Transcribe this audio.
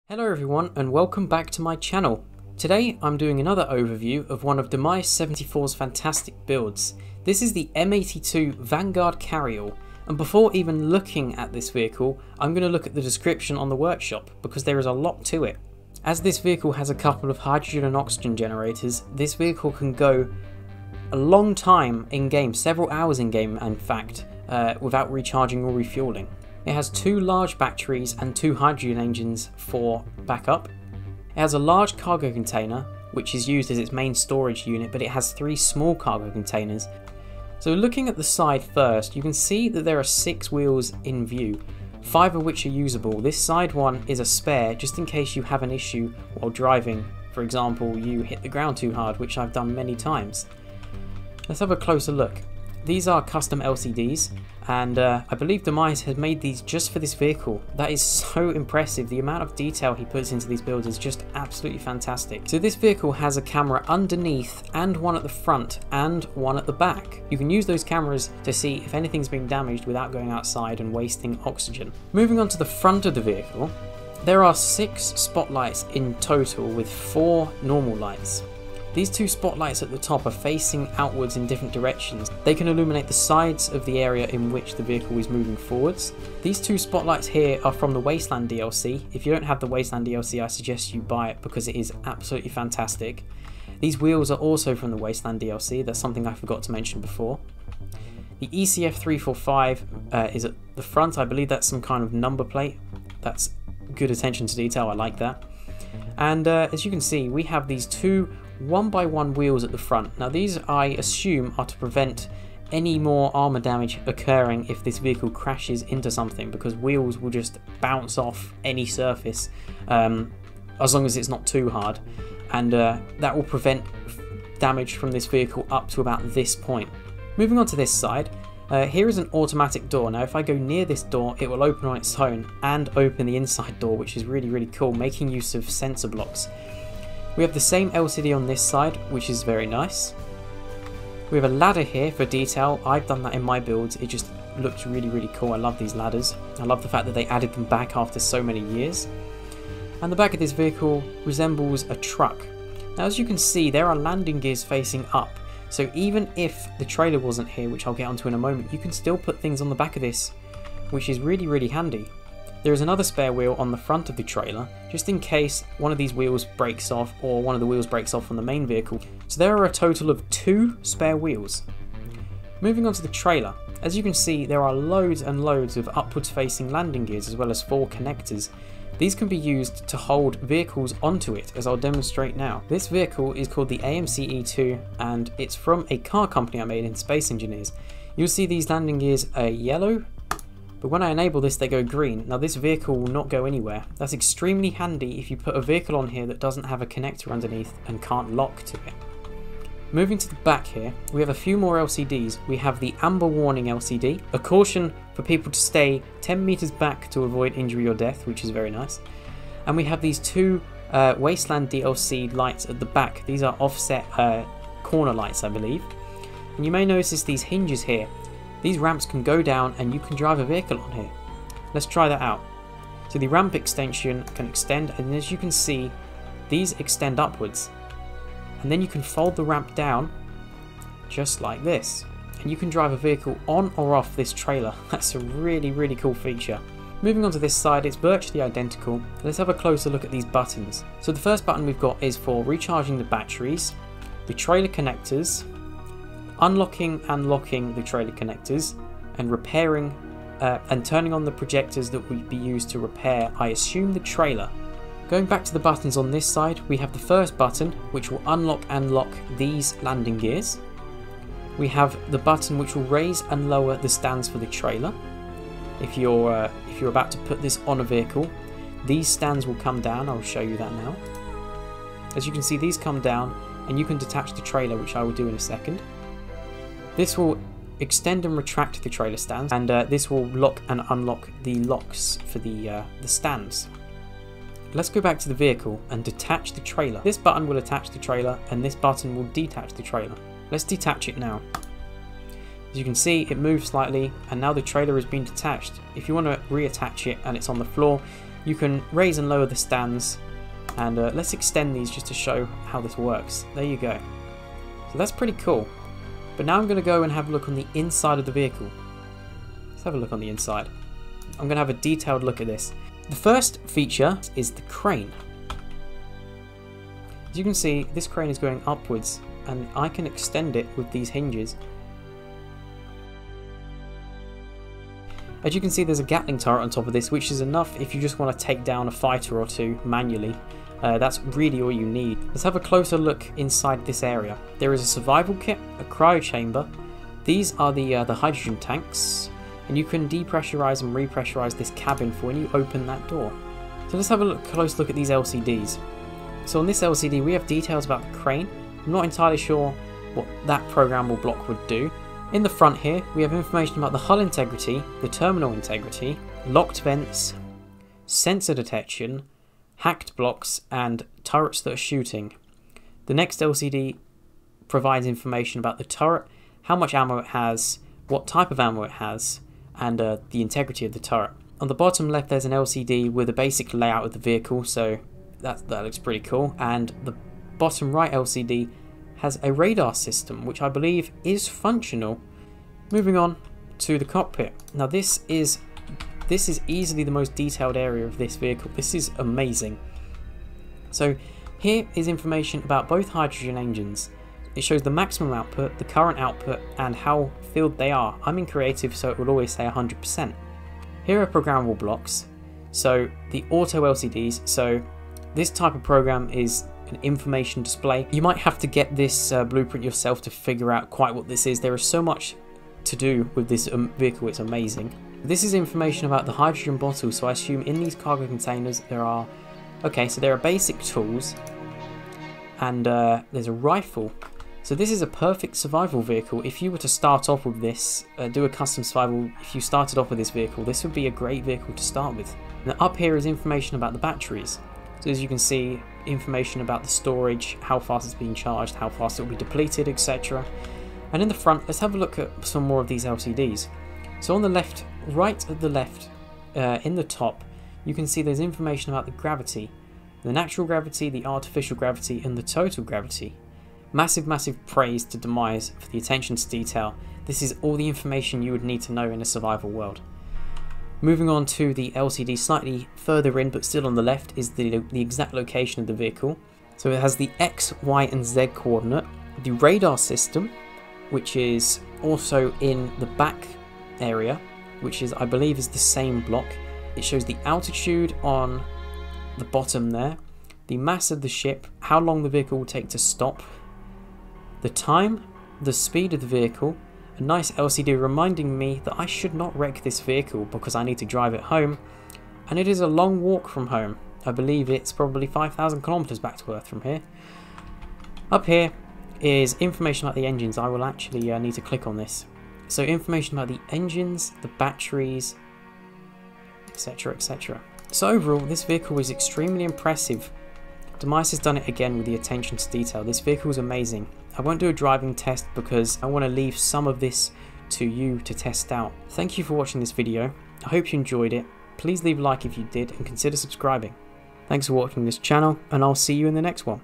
Hello everyone and welcome back to my channel. Today I'm doing another overview of one of Demise74's fantastic builds. This is the M82 Vanguard Carryall, and before even looking at this vehicle I'm going to look at the description on the workshop because there is a lot to it. As this vehicle has a couple of hydrogen and oxygen generators, this vehicle can go a long time in game, several hours in game in fact, without recharging or refueling. It has two large batteries and two hydrogen engines for backup. It has a large cargo container, which is used as its main storage unit, but it has three small cargo containers. So looking at the side first, you can see that there are 6 wheels in view, 5 of which are usable. This side one is a spare, just in case you have an issue while driving. For example, you hit the ground too hard, which I've done many times. Let's have a closer look. These are custom LCDs, and I believe Demise has made these just for this vehicle. That is so impressive. The amount of detail he puts into these builds is just absolutely fantastic. So this vehicle has a camera underneath and one at the front and one at the back. You can use those cameras to see if anything's been damaged without going outside and wasting oxygen. Moving on to the front of the vehicle, there are 6 spotlights in total with 4 normal lights. These 2 spotlights at the top are facing outwards in different directions. They can illuminate the sides of the area in which the vehicle is moving forwards. These 2 spotlights here are from the Wasteland DLC. If you don't have the Wasteland DLC, I suggest you buy it because it is absolutely fantastic. These wheels are also from the Wasteland DLC. That's something I forgot to mention before. The ECF 345 is at the front. I believe that's some kind of number plate. That's good attention to detail. I like that. And as you can see, we have these 2 1x1 wheels at the front. Now these, I assume, are to prevent any more armour damage occurring if this vehicle crashes into something, because wheels will just bounce off any surface as long as it's not too hard, and that will prevent damage from this vehicle up to about this point. Moving on to this side, here is an automatic door. Now if I go near this door, it will open on its own and open the inside door, which is really cool, making use of sensor blocks. We have the same LCD on this side, which is very nice. We have a ladder here for detail. I've done that in my builds. It just looks really cool. I love these ladders. I love the fact that they added them back after so many years. And the back of this vehicle resembles a truck. Now as you can see, there are landing gears facing up. So even if the trailer wasn't here, which I'll get onto in a moment, you can still put things on the back of this, which is really handy. There is another spare wheel on the front of the trailer, just in case one of these wheels breaks off or one of the wheels breaks off from the main vehicle. So there are a total of 2 spare wheels. Moving on to the trailer, as you can see there are loads and loads of upwards facing landing gears as well as 4 connectors. These can be used to hold vehicles onto it, as I'll demonstrate now. This vehicle is called the AMC-E2 and it's from a car company I made in Space Engineers. You'll see these landing gears are yellow, but when I enable this they go green. Now this vehicle will not go anywhere. That's extremely handy if you put a vehicle on here that doesn't have a connector underneath and can't lock to it. Moving to the back here, we have a few more LCDs. We have the amber warning LCD, a caution for people to stay 10 meters back to avoid injury or death, which is very nice. And we have these 2 Wasteland DLC lights at the back. These are offset corner lights, I believe. And you may notice these hinges here. These ramps can go down and you can drive a vehicle on here. Let's try that out. So the ramp extension can extend, and as you can see, these extend upwards. And then you can fold the ramp down just like this. And you can drive a vehicle on or off this trailer. That's a really cool feature. Moving on to this side, it's virtually identical. Let's have a closer look at these buttons. So the first button we've got is for recharging the batteries, the trailer connectors, unlocking and locking the trailer connectors, and repairing and turning on the projectors that would be used to repair, I assume, the trailer. Going back to the buttons on this side, we have the first button which will unlock and lock these landing gears. We have the button which will raise and lower the stands for the trailer. If you're about to put this on a vehicle, these stands will come down. I'll show you that now. As you can see, these come down and you can detach the trailer, which I will do in a second. This will extend and retract the trailer stands, and this will lock and unlock the locks for the stands. Let's go back to the vehicle and detach the trailer. This button will attach the trailer and this button will detach the trailer. Let's detach it now. As you can see, it moves slightly and now the trailer has been detached. If you want to reattach it and it's on the floor, You can raise and lower the stands, and let's extend these just to show how this works. There you go. So that's pretty cool. But now I'm going to go and have a look on the inside of the vehicle. Let's have a look on the inside. I'm going to have a detailed look at this. The first feature is the crane. As you can see, this crane is going upwards, and I can extend it with these hinges. As you can see, there's a Gatling turret on top of this, which is enough if you just want to take down a fighter or two manually. That's really all you need. Let's have a closer look inside this area. There is a survival kit, a cryo chamber. These are the hydrogen tanks, and you can depressurize and repressurize this cabin for when you open that door. So let's have a close look at these LCDs. So on this LCD we have details about the crane. I'm not entirely sure what that programmable block would do. In the front here we have information about the hull integrity, the terminal integrity, locked vents, sensor detection, hacked blocks, and turrets that are shooting. The next LCD provides information about the turret, how much ammo it has, what type of ammo it has, and the integrity of the turret. On the bottom left there's an LCD with a basic layout of the vehicle, so that looks pretty cool. And the bottom right LCD has a radar system, which I believe is functional. Moving on to the cockpit. Now this is easily the most detailed area of this vehicle. This is amazing. So here is information about both hydrogen engines. It shows the maximum output, the current output, and how filled they are. I'm in creative, so it will always say 100%. Here are programmable blocks. So the auto LCDs, so this type of program is an information display. You might have to get this blueprint yourself to figure out quite what this is. There is so much to do with this vehicle, it's amazing. This is information about the hydrogen bottles, so I assume in these cargo containers there are... Okay, so there are basic tools, and there's a rifle. So this is a perfect survival vehicle. If you were to start off with this, do a custom survival, if you started off with this vehicle, this would be a great vehicle to start with. Now up here is information about the batteries. So as you can see, information about the storage, how fast it's being charged, how fast it will be depleted, etc. And in the front, let's have a look at some more of these LCDs. So on the left, right at the left, in the top, you can see there's information about the gravity, the natural gravity, the artificial gravity, and the total gravity. Massive praise to Demise for the attention to detail. This is all the information you would need to know in a survival world. Moving on to the LCD slightly further in, but still on the left, is the exact location of the vehicle. So it has the X, Y, and Z coordinate, the radar system, which is also in the back area, which is, I believe, is the same block. It shows the altitude on the bottom there, the mass of the ship, how long the vehicle will take to stop, the time, the speed of the vehicle, a nice LCD reminding me that I should not wreck this vehicle because I need to drive it home, and it is a long walk from home. I believe it's probably 5,000 kilometers back to Earth from here. Up here is information about the engines. I will actually need to click on this. So information about the engines, the batteries, etc, etc. So overall, this vehicle is extremely impressive. Demise has done it again with the attention to detail. This vehicle is amazing. I won't do a driving test because I want to leave some of this to you to test out. Thank you for watching this video. I hope you enjoyed it. Please leave a like if you did and consider subscribing. Thanks for watching this channel, and I'll see you in the next one.